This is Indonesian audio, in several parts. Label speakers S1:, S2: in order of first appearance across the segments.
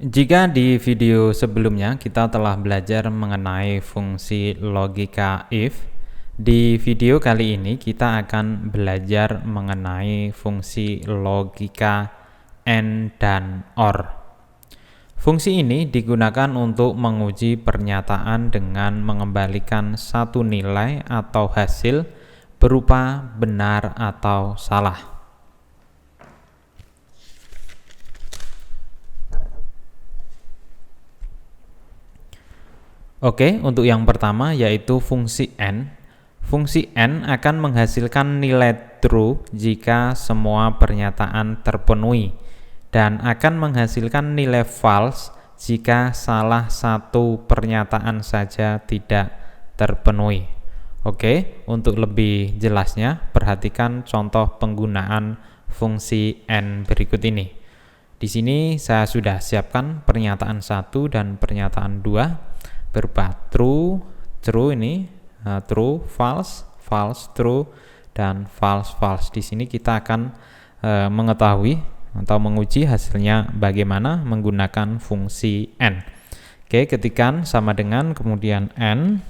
S1: Jika di video sebelumnya kita telah belajar mengenai fungsi logika if, di video kali ini kita akan belajar mengenai fungsi logika and dan or. Fungsi ini digunakan untuk menguji pernyataan dengan mengembalikan satu nilai atau hasil berupa benar atau salah. Oke, untuk yang pertama yaitu fungsi n. Fungsi n akan menghasilkan nilai true jika semua pernyataan terpenuhi dan akan menghasilkan nilai false jika salah satu pernyataan saja tidak terpenuhi. Oke, untuk lebih jelasnya perhatikan contoh penggunaan fungsi n berikut ini. Di sini saya sudah siapkan pernyataan 1 dan pernyataan 2. Berupa true, ini true, false, true, dan false. Di sini kita akan mengetahui atau menguji hasilnya bagaimana menggunakan fungsi n. Oke, ketikan sama dengan kemudian n.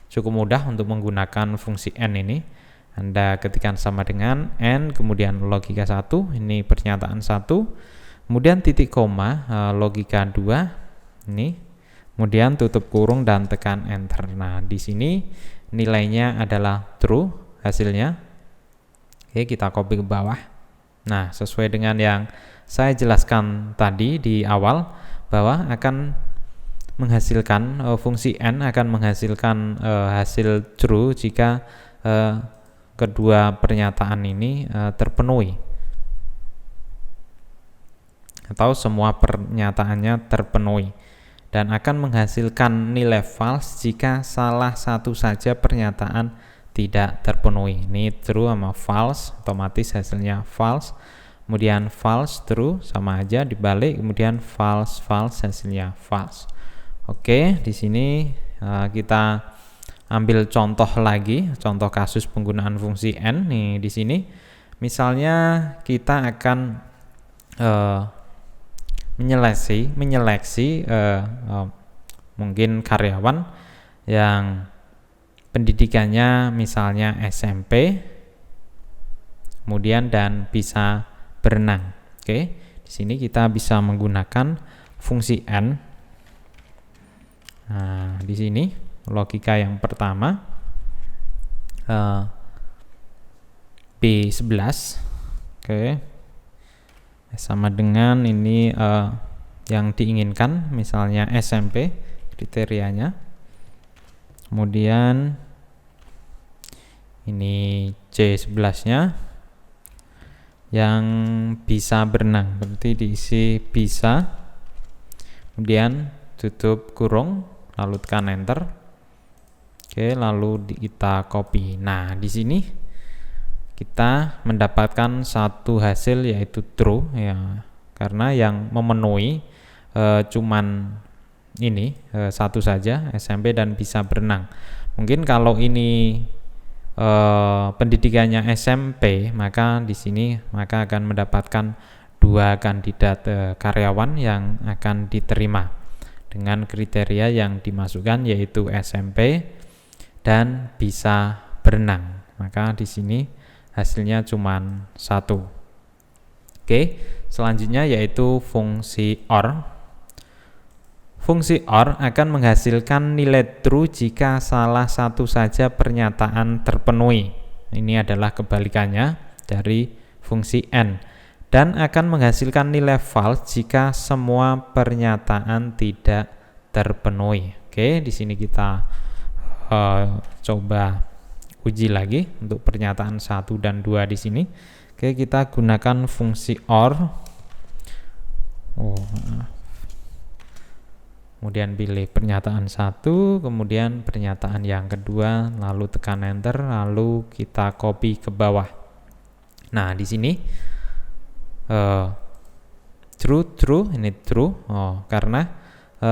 S1: Cukup mudah untuk menggunakan fungsi n ini. Anda ketikkan sama dengan n, kemudian logika 1, ini pernyataan 1, kemudian titik koma, logika 2, ini. Kemudian tutup kurung dan tekan enter. Nah, di sini nilainya adalah true hasilnya. Oke, kita copy ke bawah. Nah, sesuai dengan yang saya jelaskan tadi di awal bahwa akan menghasilkan fungsi n akan menghasilkan hasil true jika kedua pernyataan ini terpenuhi atau semua pernyataannya terpenuhi, dan akan menghasilkan nilai false jika salah satu saja pernyataan tidak terpenuhi. Ini true sama false, otomatis hasilnya false. Kemudian false true sama aja dibalik, kemudian false hasilnya false. Oke, di sini kita ambil contoh lagi, contoh kasus penggunaan fungsi n. Nih di sini misalnya kita akan menyeleksi mungkin karyawan yang pendidikannya misalnya SMP, kemudian dan bisa berenang. Oke, di sini kita bisa menggunakan fungsi n. Nah, di sini logika yang pertama B11. Oke. Sama dengan ini yang diinginkan, misalnya SMP kriterianya. Kemudian ini C11-nya yang bisa berenang, berarti diisi bisa, kemudian tutup kurung, lalu tekan enter. Oke, lalu kita copy. Nah, di sini kita mendapatkan satu hasil yaitu true ya, karena yang memenuhi cuman ini satu saja, SMP dan bisa berenang. Mungkin kalau ini pendidikannya SMP, maka di sini akan mendapatkan dua kandidat karyawan yang akan diterima dengan kriteria yang dimasukkan yaitu SMP dan bisa berenang. Maka di sini hasilnya cuma satu. Oke, selanjutnya yaitu fungsi OR. Fungsi OR akan menghasilkan nilai true jika salah satu saja pernyataan terpenuhi. Ini adalah kebalikannya dari fungsi n, dan akan menghasilkan nilai false jika semua pernyataan tidak terpenuhi. Oke, di sini kita coba uji lagi untuk pernyataan 1 dan 2 di sini. Oke, kita gunakan fungsi OR. Kemudian pilih pernyataan 1, kemudian pernyataan yang kedua, lalu tekan enter, lalu kita copy ke bawah. Nah, di sini true, ini true. Karena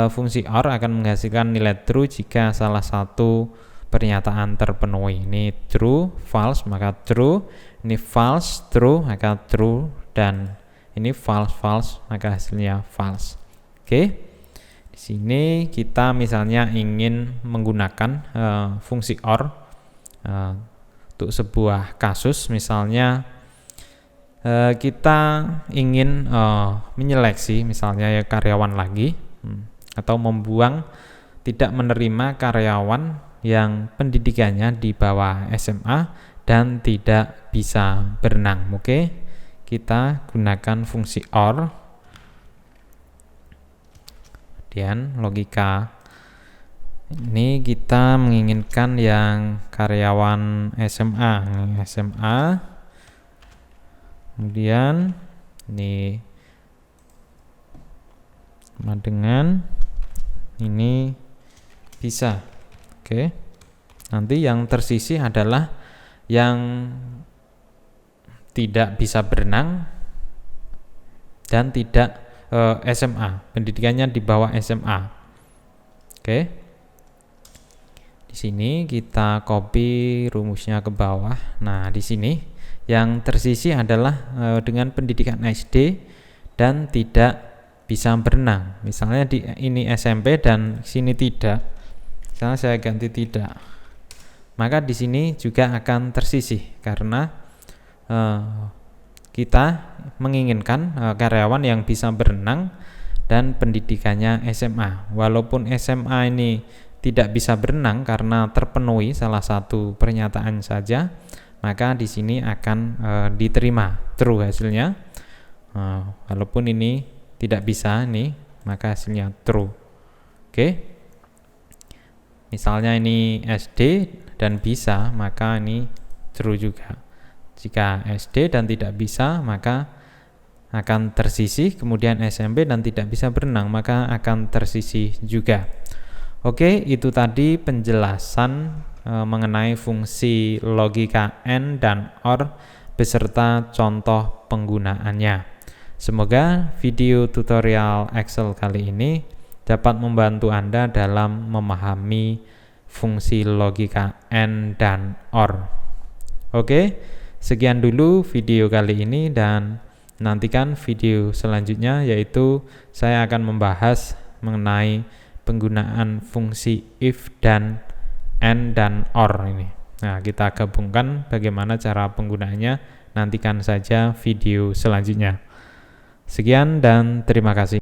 S1: fungsi OR akan menghasilkan nilai true jika salah satu pernyataan terpenuhi. Ini true, false, maka true. Ini false, true, maka true. Dan ini false, maka hasilnya false. Oke. Di sini kita misalnya ingin menggunakan fungsi OR untuk sebuah kasus, misalnya kita ingin menyeleksi misalnya ya karyawan lagi, atau membuang, tidak menerima karyawan yang pendidikannya di bawah SMA dan tidak bisa berenang. Oke, kita gunakan fungsi OR. Kemudian logika ini kita menginginkan yang karyawan SMA, kemudian ini sama dengan ini bisa. Oke, nanti yang tersisih adalah yang tidak bisa berenang dan tidak SMA, pendidikannya di bawah SMA. Oke, di sini kita copy rumusnya ke bawah. Nah, di sini yang tersisih adalah dengan pendidikan SD dan tidak bisa berenang. Misalnya ini SMP dan sini tidak. Misalnya saya ganti tidak. Maka di sini juga akan tersisih karena kita menginginkan karyawan yang bisa berenang dan pendidikannya SMA. Walaupun SMA ini tidak bisa berenang karena terpenuhi salah satu pernyataan saja, maka di sini akan diterima true hasilnya. Walaupun ini tidak bisa nih, maka hasilnya true. Oke. Misalnya ini SD dan bisa, maka ini true juga. Jika SD dan tidak bisa, maka akan tersisih. Kemudian SMP dan tidak bisa berenang, maka akan tersisih juga. Oke, itu tadi penjelasan mengenai fungsi logika AND dan OR beserta contoh penggunaannya. Semoga video tutorial Excel kali ini dapat membantu Anda dalam memahami fungsi logika AND dan OR. Oke, sekian dulu video kali ini dan nantikan video selanjutnya, yaitu saya akan membahas mengenai penggunaan fungsi if dan AND dan OR ini. Nah, kita gabungkan bagaimana cara penggunaannya, nantikan saja video selanjutnya. Sekian dan terima kasih.